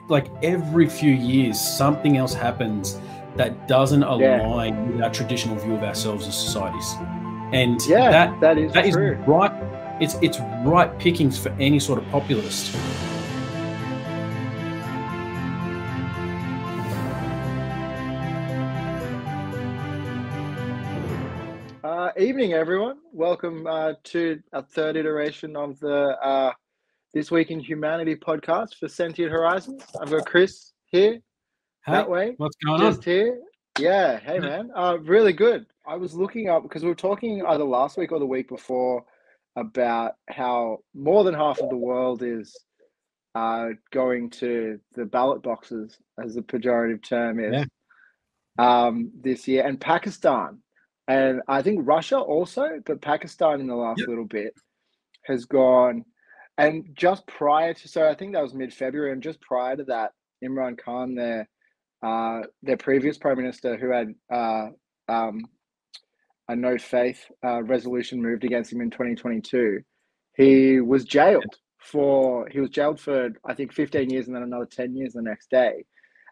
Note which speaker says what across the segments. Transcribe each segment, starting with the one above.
Speaker 1: like every few years, something else happens that doesn't align with our traditional view of ourselves as societies, and
Speaker 2: that is
Speaker 1: that
Speaker 2: true.
Speaker 1: is right. It's right pickings for any sort of populist.
Speaker 2: Evening, everyone. Welcome to a third iteration of the This Week in Humanity podcast for Sentient Horizons. I've got Chris here, that way.
Speaker 1: What's going
Speaker 2: just
Speaker 1: on?
Speaker 2: Here. Yeah, hey, man. Really good. I was looking up, because we were talking either last week or the week before about how more than half of the world is going to the ballot boxes, as the pejorative term is, this year, and Pakistan. And I think Russia also, but Pakistan in the last little bit has gone. And just prior to, so I think that was mid-February, and just prior to that, Imran Khan, their previous prime minister, who had a no faith resolution moved against him in 2022, he was jailed for I think 15 years and then another 10 years the next day.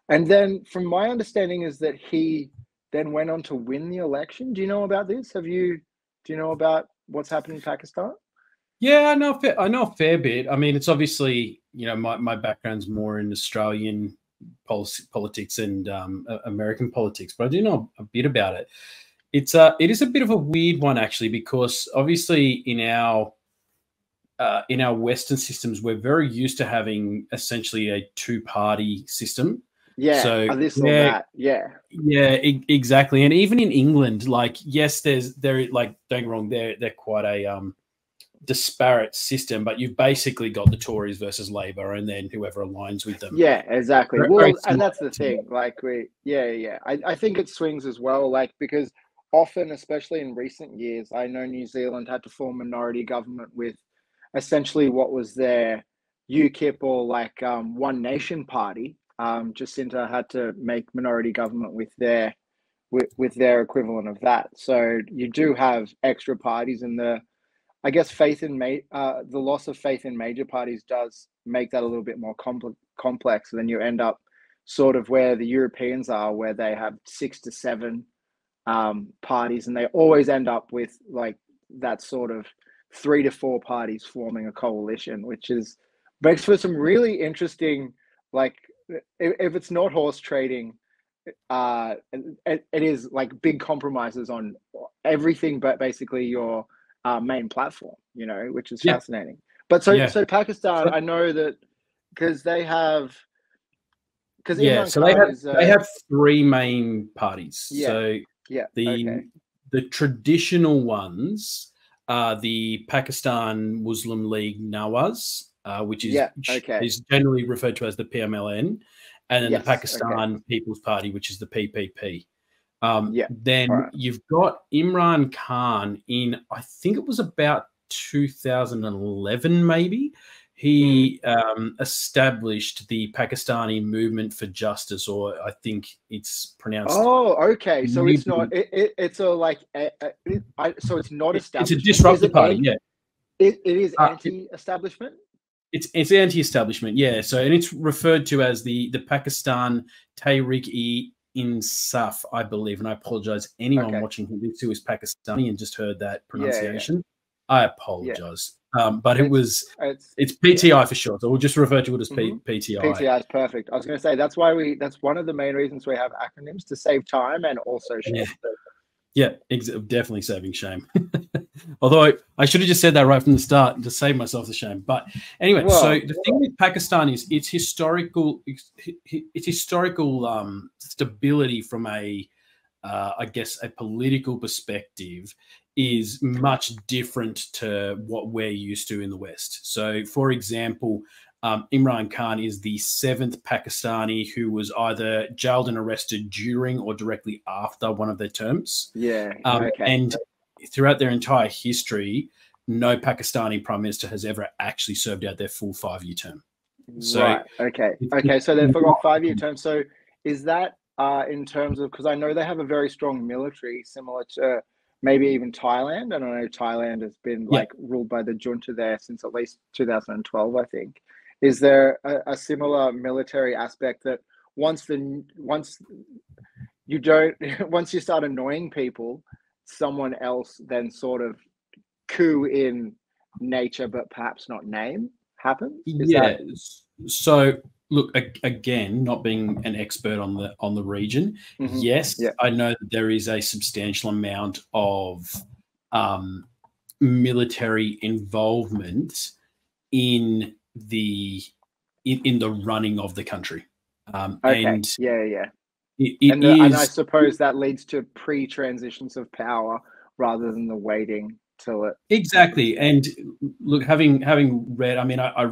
Speaker 2: And then, from my understanding, is that he then went on to win the election. Do you know about this? Do you know about what's happened in Pakistan?
Speaker 1: Yeah, I know a fair bit. I mean, it's obviously, my background's more in Australian politics and American politics, but I do know a bit about it. It is a bit of a weird one, actually, because obviously in our Western systems, we're very used to having essentially a two-party system.
Speaker 2: Yeah,
Speaker 1: so
Speaker 2: this or that. Yeah,
Speaker 1: exactly. And even in England, like, yes, they're like, don't get me wrong, they're quite a disparate system, but you've basically got the Tories versus Labour, and then whoever aligns with them.
Speaker 2: Yeah, exactly. Well, and that's the thing. Like, I think it swings as well. Like, because often, especially in recent years, I know New Zealand had to form minority government with essentially what was their UKIP, or like One Nation Party. Jacinta had to make minority government with their equivalent of that. So you do have extra parties, and I guess the loss of faith in major parties does make that a little bit more complex. And then you end up sort of where the Europeans are, where they have 6 to 7 parties, and they always end up with like that sort of 3 to 4 parties forming a coalition, which makes for some really interesting, like, if it's not horse trading, it is like big compromises on everything, but basically your main platform, which is fascinating. But so Pakistan, I know that because they have,
Speaker 1: so they have 3 main parties. The traditional ones are the Pakistan Muslim League Nawaz, which is generally referred to as the PMLN, and then the Pakistan People's Party, which is the PPP. You've got Imran Khan in, I think it was about 2011, maybe. He established the Pakistani Movement for Justice, or I think it's pronounced.
Speaker 2: Oh, okay. So it's not. It's a like. So it's not established.
Speaker 1: It's a disruptive party.
Speaker 2: It is anti-establishment.
Speaker 1: It's anti-establishment. Yeah. So, and it's referred to as the Pakistan Tehreek-e-Insaf, I believe. And I apologize anyone watching this who is Pakistani and just heard that pronunciation. I apologize. But it's PTI for short, so we'll just refer to it as PTI.
Speaker 2: PTI is perfect. I was going to say that's one of the main reasons we have acronyms, to save time and also shame.
Speaker 1: Definitely saving shame. Although I should have just said that right from the start to save myself the shame. But anyway, so the thing with Pakistan is its historical stability from I guess a political perspective is much different to what we're used to in the West. So, for example, Imran Khan is the 7th Pakistani who was either jailed and arrested during or directly after one of their terms. And throughout their entire history, no Pakistani prime minister has ever actually served out their full 5-year term. So,
Speaker 2: so they've got 5-year term. So is that in terms of, because I know they have a very strong military, similar to maybe even Thailand, and I know Thailand has been ruled by the junta there since at least 2012, I think. Is there a similar military aspect that once you don't once you start annoying people, someone else then sort of coup in nature, but perhaps not name happens?
Speaker 1: Yeah. So look, again, not being an expert on the region, yes, I know that there is a substantial amount of military involvement in the running of the country. And
Speaker 2: and I suppose that leads to pre-transitions of power rather than the waiting till it
Speaker 1: exactly happens. And look, having read, I mean, I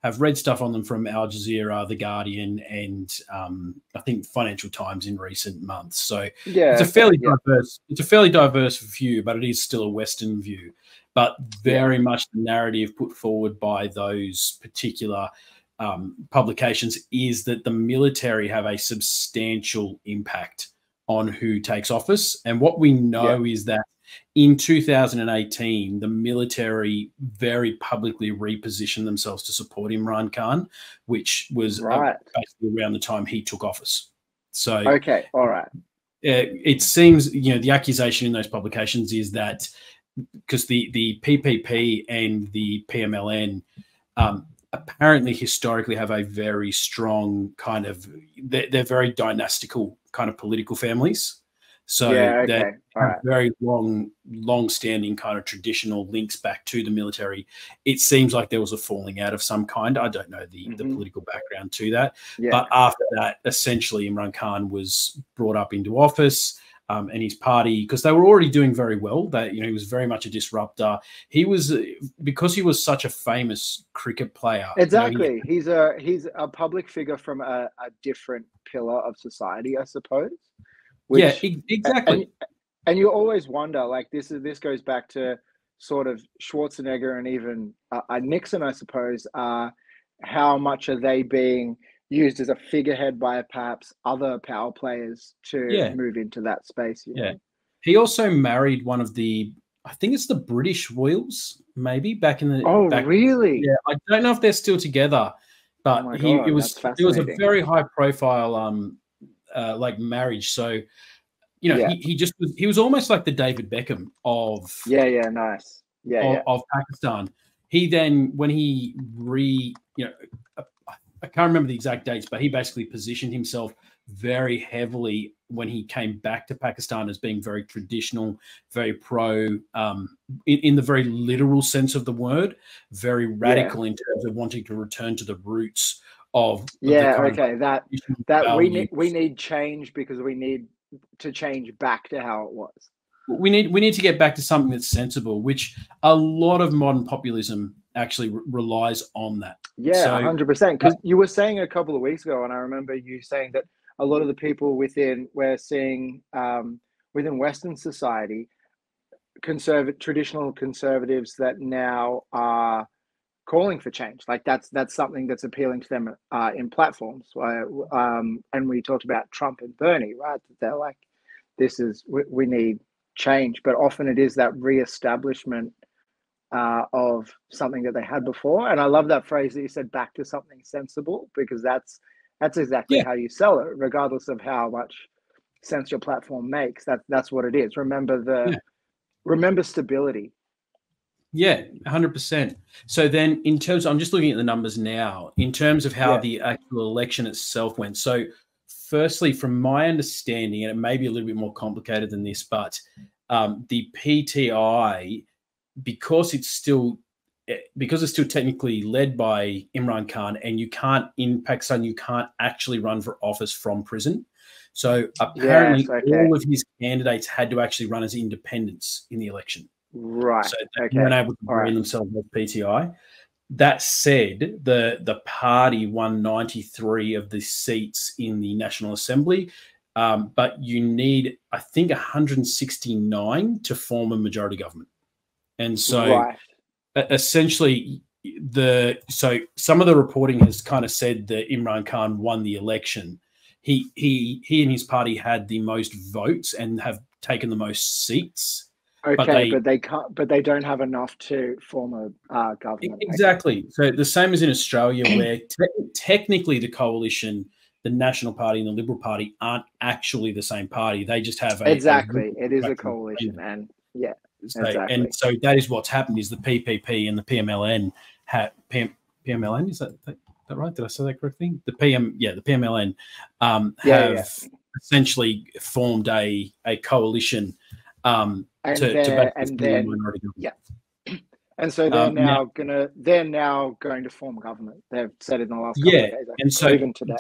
Speaker 1: have read stuff on them from Al Jazeera, The Guardian, and I think Financial Times in recent months. So it's a fairly diverse view, but it is still a Western view. But very much the narrative put forward by those particular publications is that the military have a substantial impact on who takes office. And what we know is that in 2018, the military very publicly repositioned themselves to support Imran Khan, which was basically around the time he took office. So, it seems, the accusation in those publications is that because the PPP and the PMLN apparently historically have a very strong kind of, they're very dynastical kind of political families. So they have very long-standing kind of traditional links back to the military. It seems like there was a falling out of some kind. I don't know the political background to that. But after that, essentially, Imran Khan was brought up into office, and his party, because they were already doing very well. That he was very much a disruptor. He was, because he was such a famous cricket player.
Speaker 2: Exactly, he's a public figure from a different pillar of society, I suppose.
Speaker 1: Exactly.
Speaker 2: And you always wonder, like this goes back to sort of Schwarzenegger and even Nixon, I suppose. How much are they being used as a figurehead by perhaps other power players to move into that space?
Speaker 1: He also married one of the, I think it's the British royals, maybe back in the.
Speaker 2: Oh, really?
Speaker 1: Yeah, I don't know if they're still together, but it was a very high profile like marriage. So he was almost like the David Beckham of of Pakistan. He then, when he I can't remember the exact dates, but he basically positioned himself very heavily when he came back to Pakistan as being very traditional, very pro, in the very literal sense of the word, very radical in terms of wanting to return to the roots of
Speaker 2: that we need change because we need to change back to how it was.
Speaker 1: We need to get back to something that's sensible, which a lot of modern populism actually relies on that.
Speaker 2: 100%. Because you were saying a couple of weeks ago, and I remember you saying that a lot of the people within Western society, traditional conservatives that now are calling for change. Like that's something that's appealing to them in platforms. And we talked about Trump and Bernie, right? They're like, we need change, but often it is that reestablishment of something that they had before. And I love that phrase that you said, back to something sensible, because that's exactly how you sell it, regardless of how much sense your platform makes. That's what it is. Remember stability.
Speaker 1: 100%. So then, in terms, I'm just looking at the numbers now, in terms of how the actual election itself went. So firstly, from my understanding, and it may be a little bit more complicated than this, but the PTI, because it's still technically led by Imran Khan, and in Pakistan, you can't actually run for office from prison. So apparently all of his candidates had to actually run as independents in the election.
Speaker 2: Right.
Speaker 1: So they weren't able to brand themselves as PTI. That said, the party won 93 of the seats in the National Assembly, but you need, I think, 169 to form a majority government. And so essentially, some of the reporting has kind of said that Imran Khan won the election. He and his party had the most votes and have taken the most seats.
Speaker 2: Okay, but they can't. But they don't have enough to form a government.
Speaker 1: Exactly. Okay. So the same as in Australia, where technically the coalition, the National Party and the Liberal Party aren't actually the same party. They just have
Speaker 2: exactly. It is a coalition, and yeah,
Speaker 1: so,
Speaker 2: exactly.
Speaker 1: And so that is what's happened. Is the PPP and the PMLN PMLN, is that right? Did I say that correctly? The PMLN have essentially formed a coalition
Speaker 2: and so they're now going to form government. They've said in the last couple of days,
Speaker 1: and so
Speaker 2: even today.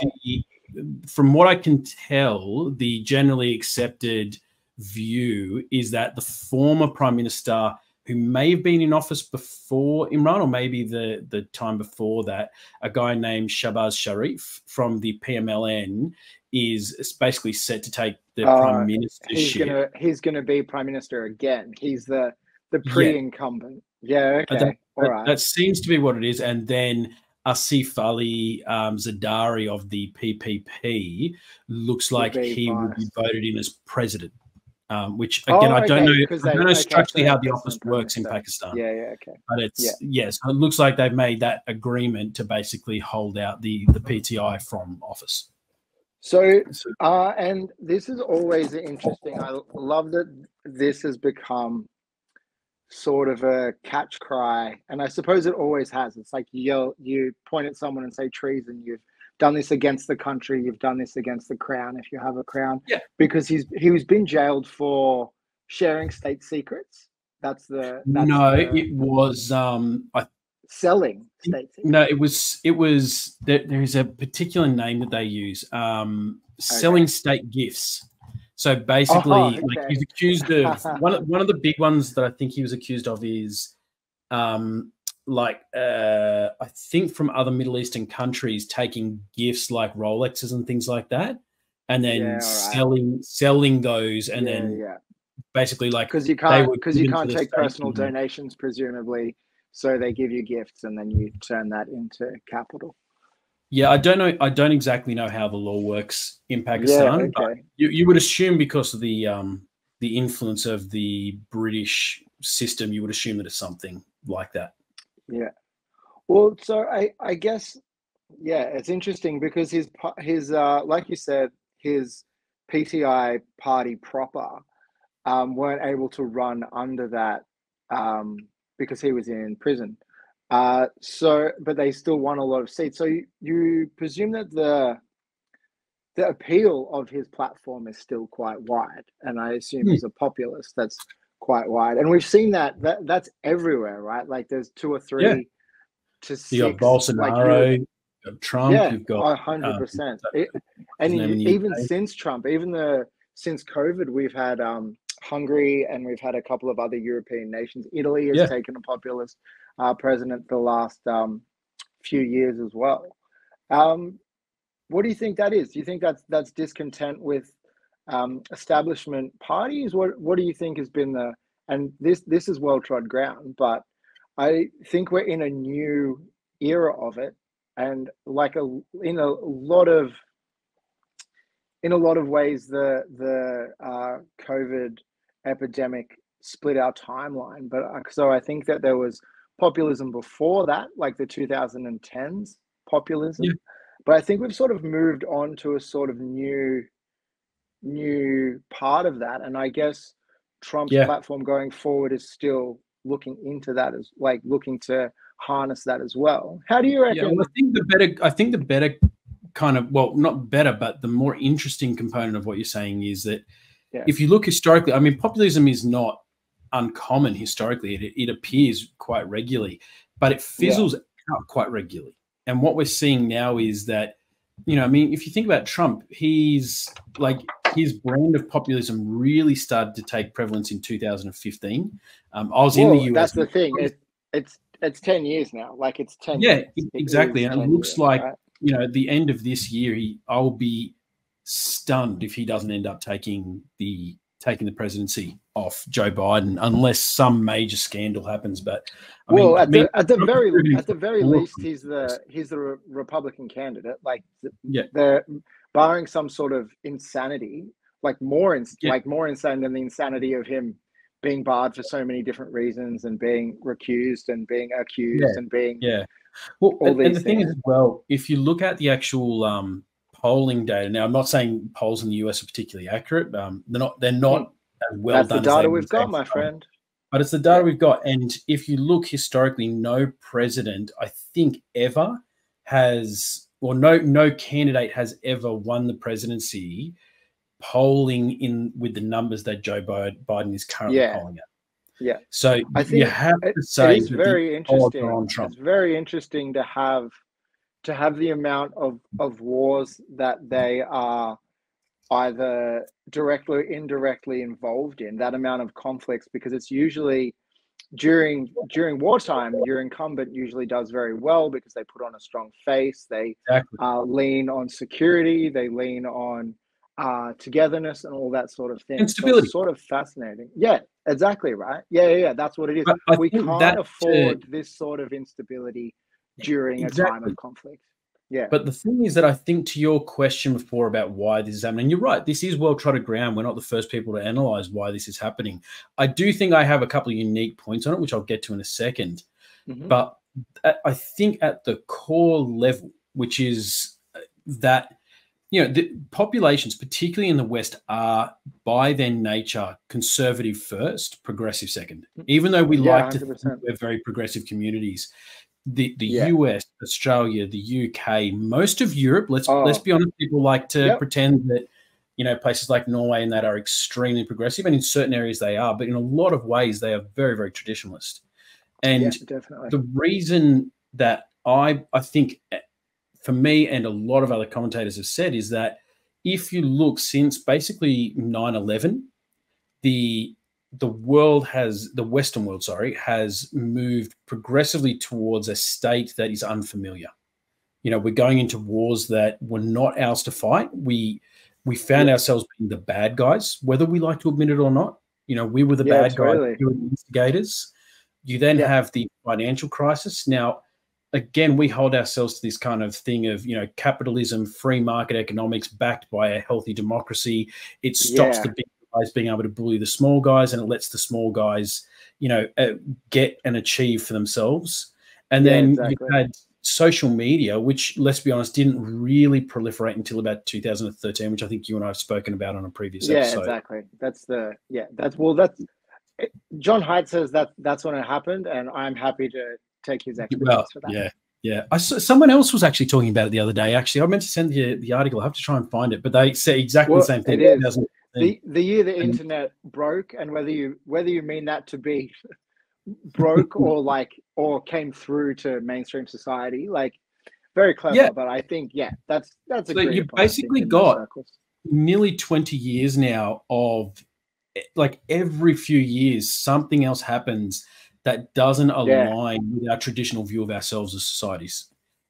Speaker 1: From what I can tell, the generally accepted view is that the former Prime Minister, who may have been in office before Imran, or maybe the time before that, a guy named Shahbaz Sharif from the PMLN, is basically set to take the prime ministership.
Speaker 2: He's gonna be prime minister again. He's the pre-incumbent. Yeah, okay, all right.
Speaker 1: That seems to be what it is. And then Asif Ali Zardari of the PPP looks like he will be voted in as president. Which again, I don't know structurally how the office works in Pakistan. But it's so it looks like they've made that agreement to basically hold out the PTI from office.
Speaker 2: So and this is always interesting. I love that this has become sort of a catch cry, and I suppose it always has. It's like you point at someone and say treason. You've done this against the country. You've done this against the crown, if you have a crown.
Speaker 1: Yeah.
Speaker 2: Because he's been jailed for sharing state secrets. It
Speaker 1: was
Speaker 2: selling state secrets.
Speaker 1: No, it was there is a particular name that they use. Selling state gifts. So basically, like, he's accused of one of the big ones that I think he was accused of is I think from other Middle Eastern countries taking gifts like Rolexes and things like that, and then selling those, and then basically like
Speaker 2: because you can't take personal donations presumably, so they give you gifts and then you turn that into capital.
Speaker 1: Yeah, I don't exactly know how the law works in Pakistan. But you would assume because of the influence of the British system, you would assume that it's something like that.
Speaker 2: Yeah. Well, so I guess it's interesting because his like you said, his PTI party proper weren't able to run under that because he was in prison. But they still won a lot of seats. So you presume that the appeal of his platform is still quite wide, and I assume he's a populist that's quite wide. And we've seen that's everywhere, right? Like there's 2 or 3 to 6.
Speaker 1: You got Bolsonaro, you got Trump, you've got
Speaker 2: 100%. And even since Trump, since COVID, we've had Hungary, and we've had a couple of other European nations. Italy has taken a populist president the last few years as well. What do you think that is? Do you think that's discontent with establishment parties? What do you think has been and this is well-trod ground, but I think we're in a new era of it, and like in a lot of ways the COVID epidemic split our timeline. But so I think that there was populism before that, like the 2010s populism. But I think we've sort of moved on to a sort of new part of that. And I guess Trump's platform going forward is still looking into that, as like looking to harness that as well. How do you reckon?
Speaker 1: Yeah, well, I think the better kind of, well, not better, but the more interesting component of what you're saying is that if you look historically, I mean, populism is not uncommon historically. It appears quite regularly, but it fizzles out quite regularly. And what we're seeing now is that, I mean, if you think about Trump, he's like, his brand of populism really started to take prevalence in 2015. I was in the US.
Speaker 2: That's the thing. It's 10 years now. Like it's 10 years.
Speaker 1: Yeah, exactly. And it looks like, at the end of this year, I'll be stunned if he doesn't end up taking the presidency off Joe Biden, unless some major scandal happens. But
Speaker 2: at the very least, he's the Republican candidate. Like they're barring some sort of insanity, like more insane than the insanity of him being barred for so many different reasons, and being recused and being accused and being
Speaker 1: well,
Speaker 2: all
Speaker 1: and
Speaker 2: these
Speaker 1: the thing
Speaker 2: things.
Speaker 1: is as well, if you look at the actual polling data, now I'm not saying polls in the US are particularly accurate. They're not as well
Speaker 2: That's
Speaker 1: done
Speaker 2: the
Speaker 1: as
Speaker 2: data
Speaker 1: they
Speaker 2: we've got, my friend.
Speaker 1: but it's the data we've got. And if you look historically, no president, I think, ever has, or no candidate has ever won the presidency polling in with the numbers that Joe Biden is currently polling at.
Speaker 2: Yeah.
Speaker 1: So
Speaker 2: I
Speaker 1: you
Speaker 2: think
Speaker 1: have to
Speaker 2: it
Speaker 1: say
Speaker 2: is
Speaker 1: that
Speaker 2: very
Speaker 1: the odds are
Speaker 2: interesting.
Speaker 1: on Trump.
Speaker 2: It's very interesting to have the amount of wars that they are either directly or indirectly involved in, that amount of conflicts, because it's usually during wartime, your incumbent usually does very well because they put on a strong face. They lean on security. They lean on togetherness and all that sort of thing.
Speaker 1: And stability.
Speaker 2: So it's sort of fascinating. Yeah, exactly right. Yeah. That's what it is. We can't afford this sort of instability during a time of conflict. Yeah.
Speaker 1: But the thing is that I think, to your question before about why this is happening, you're right. This is well-trodden ground. We're not the first people to analyze why this is happening. I do think I have a couple of unique points on it, which I'll get to in a second. But I think at the core level, which is that, the populations, particularly in the West, are by their nature conservative first, progressive second. Even though we like to think we're very progressive communities, the US, Australia, the UK, most of Europe, let's be honest, people like to pretend that, places like Norway and that are extremely progressive, and in certain areas they are, but in a lot of ways they are very, very traditionalist. And the reason that I think, for me and a lot of other commentators have said, is that if you look since basically 9/11, the Western world, has moved progressively towards a state that is unfamiliar. We're going into wars that were not ours to fight. We found ourselves being the bad guys, whether we like to admit it or not. We were the bad guys, we were the instigators. You then have the financial crisis. Now, again, we hold ourselves to this kind of thing of, capitalism, free market economics backed by a healthy democracy. It stops the big guys being able to bully the small guys, and it lets the small guys, get and achieve for themselves. And then you had social media, which, let's be honest, didn't really proliferate until about 2013, which I think you and I have spoken about on a previous episode.
Speaker 2: Yeah, exactly. That's John Haidt says that's when it happened, and I'm happy to take his expertise for that.
Speaker 1: Yeah. Someone else was actually talking about it the other day. Actually, I meant to send you the article. I have to try and find it, but they say exactly the same thing.
Speaker 2: It is the year the internet broke, and whether you mean that to be broke or came through to mainstream society, very clever. But I think that's
Speaker 1: so you basically got nearly 20 years now of, every few years something else happens that doesn't align with our traditional view of ourselves as societies.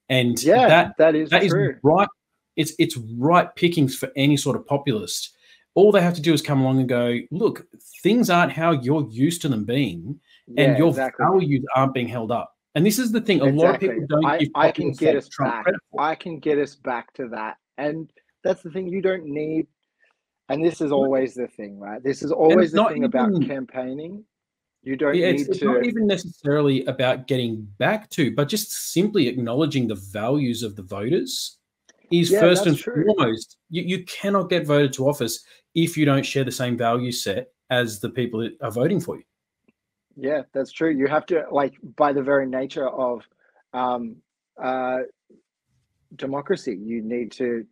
Speaker 1: And that is true. Right. It's right pickings for any sort of populist. All they have to do is come along and go, look, things aren't how you're used to them being, and your values aren't being held up. And this is the thing. A lot of people don't give
Speaker 2: I can get us back. I can get us back to that. And that's the thing. You don't need, and this is always the thing, right? This is always the thing about campaigning. You don't need to.
Speaker 1: It's not even necessarily about getting back to, but just simply acknowledging the values of the voters is first and foremost. You cannot get voted to office if you don't share the same value set as the people that are voting for you.
Speaker 2: Yeah, that's true. You have to, by the very nature of democracy, you need to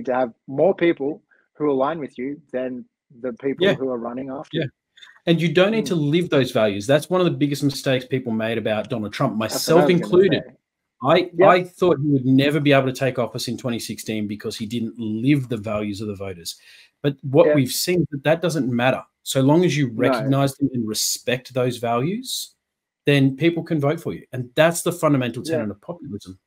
Speaker 2: have more people who align with you than the people who are running after you.
Speaker 1: And you don't need to live those values. That's one of the biggest mistakes people made about Donald Trump, myself included. I thought he would never be able to take office in 2016 because he didn't live the values of the voters. But what we've seen, that doesn't matter. So long as you recognize them and respect those values, then people can vote for you. And that's the fundamental tenet of populism.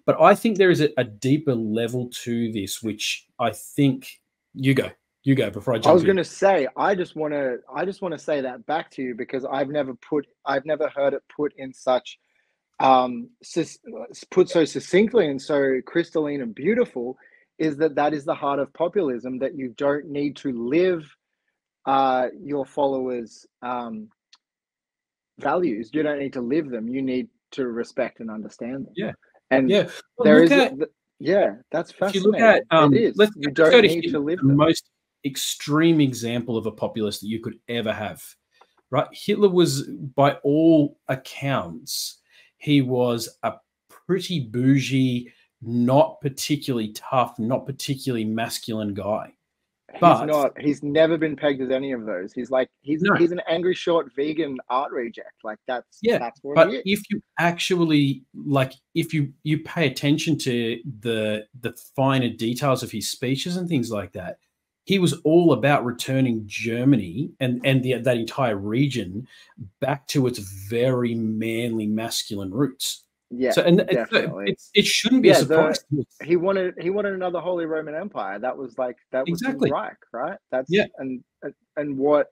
Speaker 1: But I think there is a deeper level to this, which I think you go before I jump in.
Speaker 2: I was going to say, I just want to say that back to you, because I've never heard it put in such put so succinctly and so crystalline and beautiful, is that is the heart of populism, that you don't need to live your followers' values. You don't need to live them. You need to respect and understand them.
Speaker 1: Yeah.
Speaker 2: And
Speaker 1: yeah.
Speaker 2: Well, there is that's fascinating. If you look at it is. You don't need to live them.
Speaker 1: The most extreme example of a populist that you could ever have, right? Hitler was, by all accounts, he was a pretty bougie, not particularly tough, not particularly masculine guy. But
Speaker 2: he's never been pegged as any of those. He's an angry short vegan art reject. Like that's what he is.
Speaker 1: If you actually if you pay attention to the finer details of his speeches and things like that, he was all about returning Germany and that entire region back to its very manly masculine roots.
Speaker 2: Yeah, so, and definitely.
Speaker 1: It shouldn't be a surprise.
Speaker 2: He wanted another Holy Roman Empire. That was was
Speaker 1: exactly
Speaker 2: the Reich, right? That's and what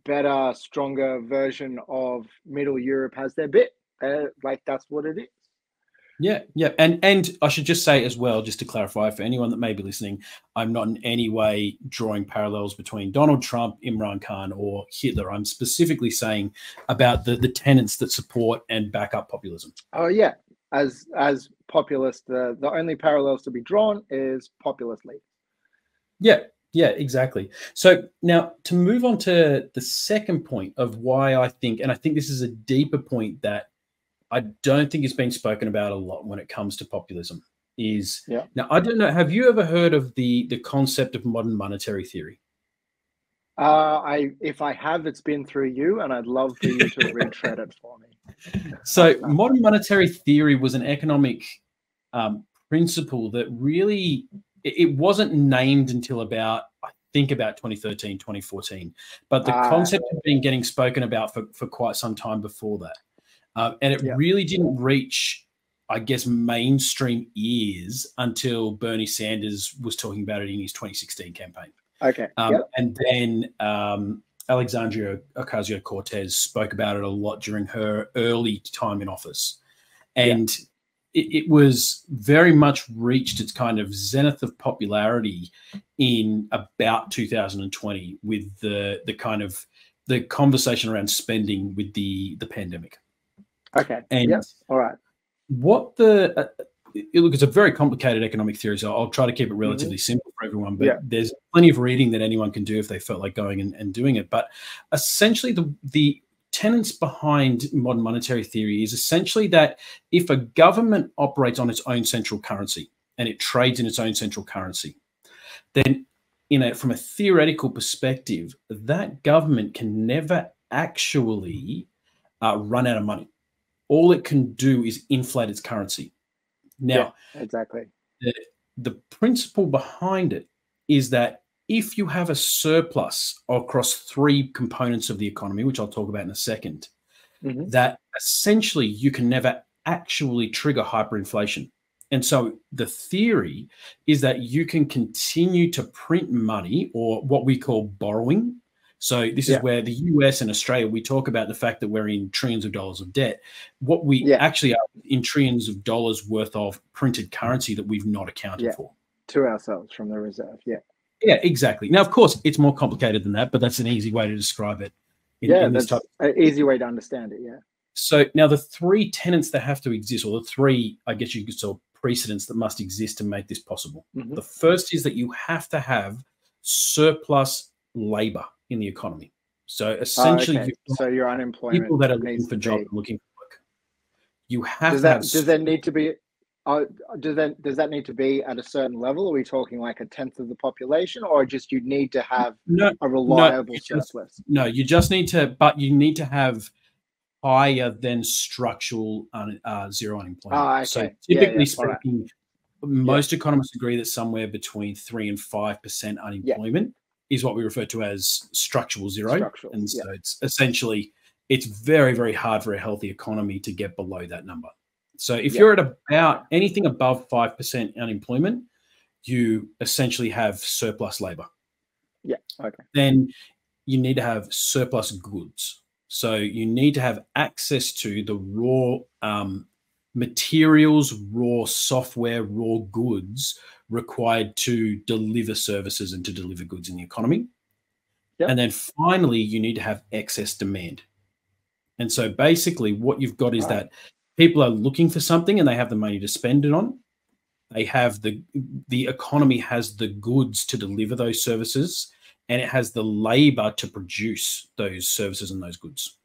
Speaker 2: better, stronger version of Middle Europe has there been? That's what it is.
Speaker 1: Yeah. And I should just say as well, just to clarify for anyone that may be listening, I'm not in any way drawing parallels between Donald Trump, Imran Khan, or Hitler. I'm specifically saying about the tenets that support and back up populism.
Speaker 2: Oh yeah, as populist, the only parallels to be drawn is populist leaders.
Speaker 1: Yeah, exactly. So now to move on to the second point of why I think, and I think this is a deeper point that I don't think it's been spoken about a lot when it comes to populism, is now, I don't know, have you ever heard of the concept of modern monetary theory?
Speaker 2: If I have, it's been through you, and I'd love for you to retread it for me.
Speaker 1: So modern monetary theory was an economic principle that really, it wasn't named until about 2013, 2014, but the concept had been getting spoken about for quite some time before that. And it really didn't reach, I guess, mainstream ears until Bernie Sanders was talking about it in his 2016 campaign.
Speaker 2: Okay.
Speaker 1: And then Alexandria Ocasio-Cortez spoke about it a lot during her early time in office. And it was very much reached its kind of zenith of popularity in about 2020 with the kind of the conversation around spending with the pandemic.
Speaker 2: Okay.
Speaker 1: And
Speaker 2: all right.
Speaker 1: What look, it's a very complicated economic theory, so I'll try to keep it relatively simple for everyone. But there's plenty of reading that anyone can do if they felt like going and doing it. But essentially, the tenets behind modern monetary theory is essentially that if a government operates on its own central currency and it trades in its own central currency, then from a theoretical perspective, that government can never actually run out of money. All it can do is inflate its currency. Now,
Speaker 2: exactly.
Speaker 1: The principle behind it is that if you have a surplus across three components of the economy, which I'll talk about in a second, that essentially you can never actually trigger hyperinflation. And so the theory is that you can continue to print money, or what we call borrowing. So this is where the US and Australia, we talk about the fact that we're in trillions of dollars of debt. What we actually are in trillions of dollars worth of printed currency that we've not accounted for.
Speaker 2: To ourselves from the reserve,
Speaker 1: Yeah, exactly. Now, of course, it's more complicated than that, but that's an easy way to describe it.
Speaker 2: That's an easy way to understand it,
Speaker 1: So now the three tenets that have to exist, or the three, I guess you could say, precedents that must exist to make this possible. The first is that you have to have surplus labor in the economy. So essentially,
Speaker 2: so your unemployment,
Speaker 1: people that are looking for jobs, looking for work. You have to have.
Speaker 2: Does that need to be? Does that need to be at a certain level? Are we talking like a tenth of the population, or just you need to have a reliable surplus?
Speaker 1: You just need to, but you need to have higher than structural zero unemployment. So typically speaking, most economists agree that somewhere between 3% and 5% unemployment is what we refer to as structural zero. And so it's essentially, it's very, very hard for a healthy economy to get below that number. So if you're at about anything above 5% unemployment, you essentially have surplus labor. Then you need to have surplus goods. So you need to have access to the raw materials, raw software, raw goods required to deliver services and to deliver goods in the economy. Yep. And then finally, you need to have excess demand. And so basically what you've got is that people are looking for something and they have the money to spend it on. They have the economy has the goods to deliver those services, and it has the labor to produce those services and those goods.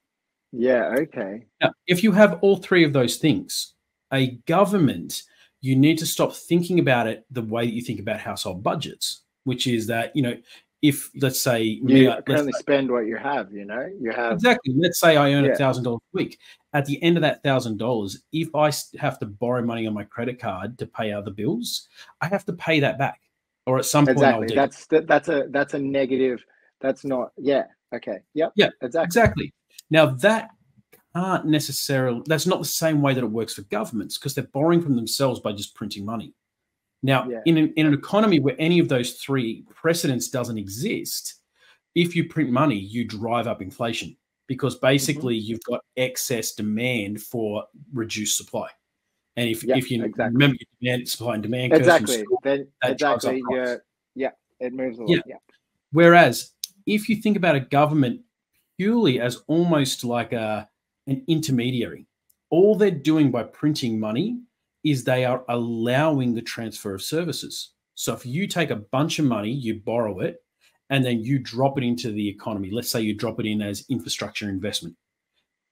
Speaker 2: Yeah, okay.
Speaker 1: Now, if you have all three of those things, a government, you need to stop thinking about it the way that you think about household budgets, which is that, you know, if let's say
Speaker 2: you can only spend what you have, you know, you have
Speaker 1: exactly. Let's say I earn $1,000 a week. At the end of that $1,000, if I have to borrow money on my credit card to pay other bills, I have to pay that back, or at some point I'll do.
Speaker 2: That's a negative. That's not. Yeah. Okay. Yep.
Speaker 1: Yeah. Exactly. Now that can't necessarily. That's not the same way that it works for governments, because they're borrowing from themselves by just printing money. Now, in an economy where any of those three precedents doesn't exist, if you print money, you drive up inflation, because basically you've got excess demand for reduced supply. And if you remember your demand, supply and demand curve from school, that drives up price.
Speaker 2: It moves a lot. Yeah.
Speaker 1: Whereas if you think about a government purely as almost like an intermediary, all they're doing by printing money is they are allowing the transfer of services. So if you take a bunch of money, you borrow it, and then you drop it into the economy. Let's say you drop it in as infrastructure investment.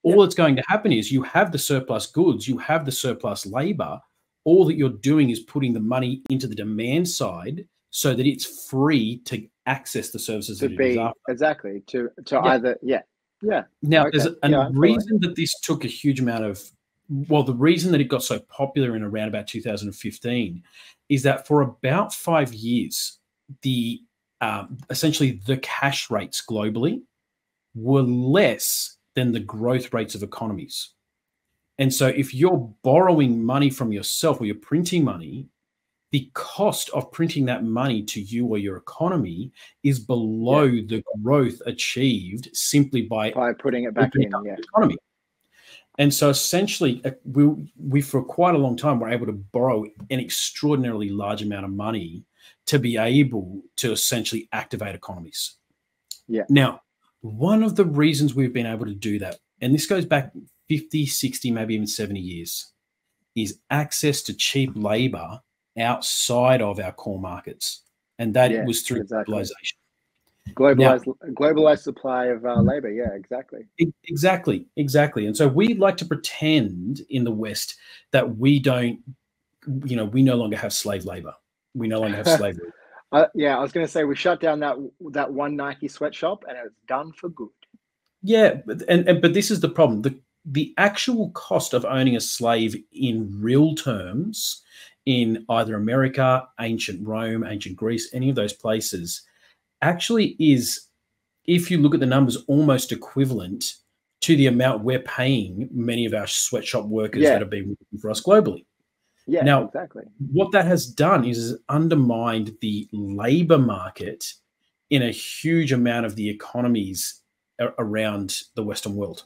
Speaker 1: All that's going to happen is you have the surplus goods, you have the surplus labor. All that you're doing is putting the money into the demand side so that it's free to access the services that it is after.
Speaker 2: Exactly. To either,
Speaker 1: Now, there's a reason that this took a huge amount of, well, the reason that it got so popular in around about 2015 is that for about 5 years, the essentially the cash rates globally were less than the growth rates of economies. And so if you're borrowing money from yourself, or you're printing money, the cost of printing that money to you or your economy is below the growth achieved simply by
Speaker 2: putting it back in
Speaker 1: the economy. And so essentially, we for quite a long time were able to borrow an extraordinarily large amount of money to be able to essentially activate economies.
Speaker 2: Yeah.
Speaker 1: Now, one of the reasons we've been able to do that, and this goes back 50, 60, maybe even 70 years, is access to cheap labor outside of our core markets. And that was through globalization.
Speaker 2: Globalized supply of labor. Yeah, exactly.
Speaker 1: Exactly. And so we like to pretend in the West that we don't, we no longer have slave labor. We no longer have slavery.
Speaker 2: I was going to say we shut down that one Nike sweatshop and it's done for good.
Speaker 1: Yeah, but this is the problem. The actual cost of owning a slave in real terms in either America, ancient Rome, ancient Greece, any of those places, actually is, if you look at the numbers, almost equivalent to the amount we're paying many of our sweatshop workers that have been working for us globally.
Speaker 2: Yeah,
Speaker 1: now,
Speaker 2: exactly.
Speaker 1: What that has done is undermined the labor market in a huge amount of the economies around the Western world.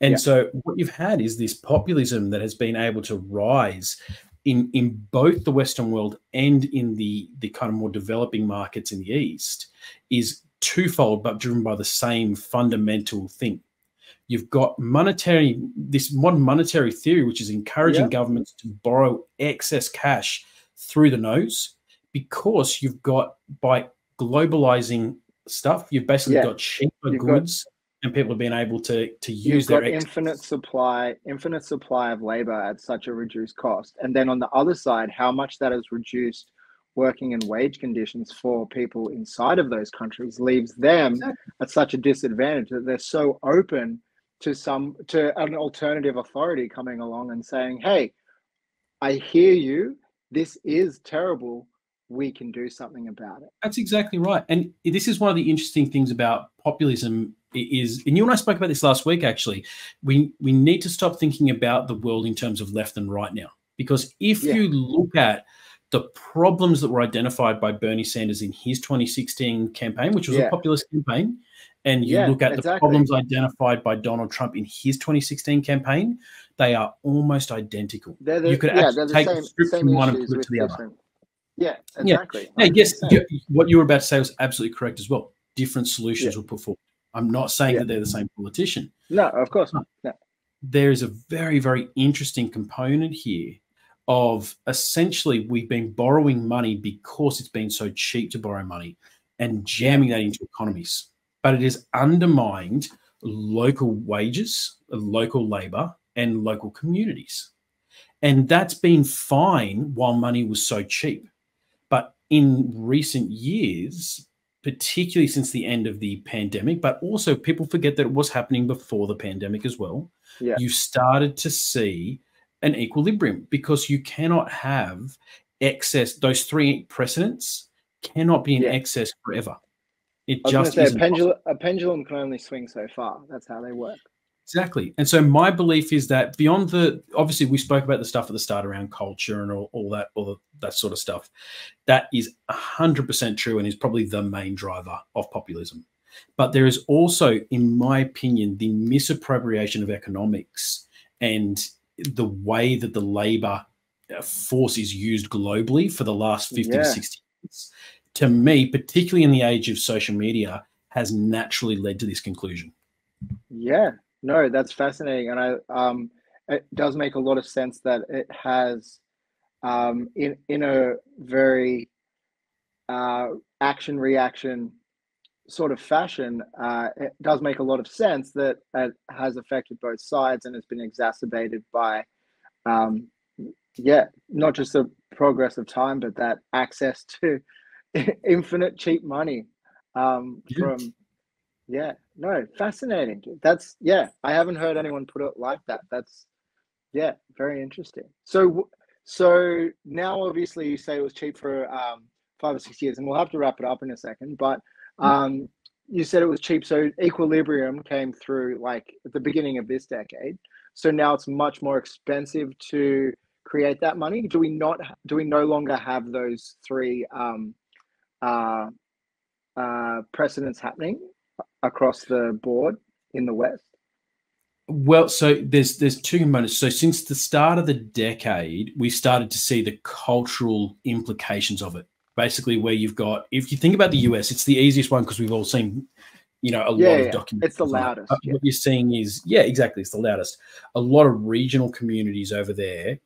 Speaker 1: And so what you've had is this populism that has been able to rise in both the Western world and in the kind of more developing markets in the East is twofold, but driven by the same fundamental thing. You've got this modern monetary theory, which is encouraging governments to borrow excess cash through the nose, because you've got, by globalizing stuff, you've basically got cheaper goods, and people have been able to use their
Speaker 2: infinite supply of labor at such a reduced cost. And then on the other side, how much that has reduced working and wage conditions for people inside of those countries leaves them at such a disadvantage that they're so open to an alternative authority coming along and saying, hey, I hear you, this is terrible, we can do something about it.
Speaker 1: That's exactly right. And this is one of the interesting things about populism is, and you and I spoke about this last week, actually, we need to stop thinking about the world in terms of left and right now. Because if you look at the problems that were identified by Bernie Sanders in his 2016 campaign, which was a populist campaign, and you look at the problems identified by Donald Trump in his 2016 campaign, they are almost identical. You could actually take the script from one and put it to the other.
Speaker 2: Yeah, exactly.
Speaker 1: Yeah. Yes, what you were about to say was absolutely correct as well. Different solutions were put forward. I'm not saying that they're the same politician.
Speaker 2: No, of course not. No.
Speaker 1: There is a very, very interesting component here of essentially we've been borrowing money because it's been so cheap to borrow money and jamming that into economies. But it has undermined local wages, local labor, and local communities. And that's been fine while money was so cheap. But in recent years, particularly since the end of the pandemic, but also people forget that it was happening before the pandemic as well, you started to see an equilibrium because you cannot have excess. Those three precedents cannot be in excess forever.
Speaker 2: I was going to say a pendulum can only swing so far. That's how they work.
Speaker 1: Exactly. And so my belief is that beyond obviously we spoke about the stuff at the start around culture and all that sort of stuff. That is 100% true and is probably the main driver of populism. But there is also, in my opinion, the misappropriation of economics and the way that the labor force is used globally for the last 50 to 60 years. To me, particularly in the age of social media, has naturally led to this conclusion.
Speaker 2: Yeah, no, that's fascinating. And it does make a lot of sense that it has, in a very action-reaction sort of fashion, it does make a lot of sense that it has affected both sides and has been exacerbated by, not just the progress of time, but that access to infinite cheap money fascinating. That's I haven't heard anyone put it like that. That's very interesting. So now obviously you say it was cheap for 5 or 6 years, and we'll have to wrap it up in a second, but you said it was cheap, so equilibrium came through like at the beginning of this decade, so now it's much more expensive to create that money. Do we no longer have those three precedents happening across the board in the West?
Speaker 1: Well, so there's two components. So since the start of the decade, we started to see the cultural implications of it. Basically, where you've got, if you think about the US, it's the easiest one because we've all seen, a lot of documents.
Speaker 2: It's the loudest.
Speaker 1: What you're seeing is, exactly, it's the loudest. A lot of regional communities over there,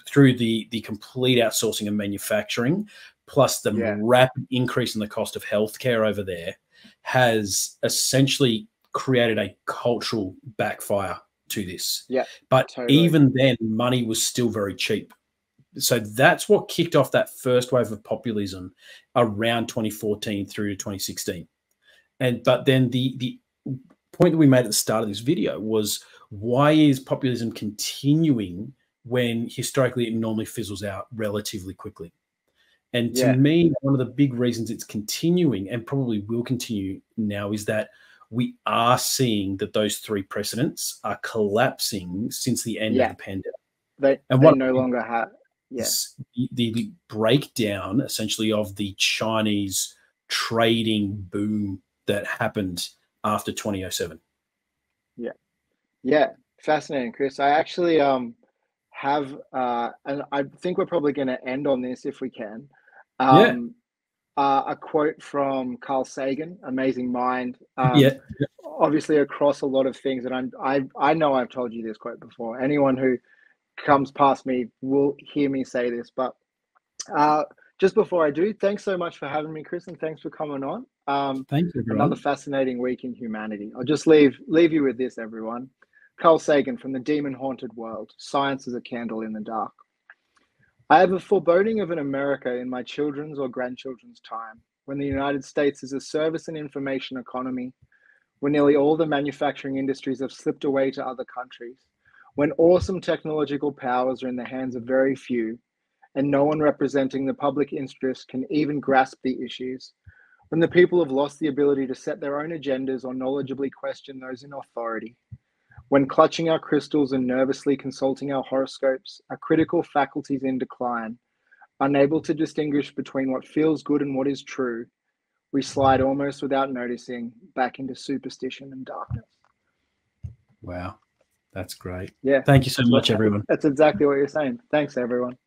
Speaker 1: through the complete outsourcing of manufacturing, plus the rapid increase in the cost of healthcare over there, has essentially created a cultural backfire to this. But totally. Even then, money was still very cheap. So that's what kicked off that first wave of populism around 2014 through to 2016. But then the point that we made at the start of this video was, why is populism continuing when historically it normally fizzles out relatively quickly? And to me, one of the big reasons it's continuing and probably will continue now is that we are seeing that those three precedents are collapsing since the end of the pandemic.
Speaker 2: They no longer have.
Speaker 1: The breakdown essentially of the Chinese trading boom that happened after 2007.
Speaker 2: Fascinating, Chris. I actually have and I think we're probably going to end on this if we can. A quote from Carl Sagan, amazing mind. Obviously across a lot of things, and I know I've told you this quote before. Anyone who comes past me will hear me say this, but just before I do, thanks so much for having me, Chris, and thanks for coming on.
Speaker 1: Thank you,
Speaker 2: another fascinating week in humanity. I'll just leave you with this, everyone. Carl Sagan from The Demon-Haunted World, Science is a Candle in the Dark. I have a foreboding of an America in my children's or grandchildren's time, when the United States is a service and information economy, when nearly all the manufacturing industries have slipped away to other countries, when awesome technological powers are in the hands of very few, and no one representing the public interest can even grasp the issues, when the people have lost the ability to set their own agendas or knowledgeably question those in authority, when clutching our crystals and nervously consulting our horoscopes, our critical faculties in decline, unable to distinguish between what feels good and what is true, we slide almost without noticing back into superstition and darkness.
Speaker 1: Wow. That's great.
Speaker 2: Yeah.
Speaker 1: Thank you so much, everyone.
Speaker 2: That's exactly what you're saying. Thanks, everyone.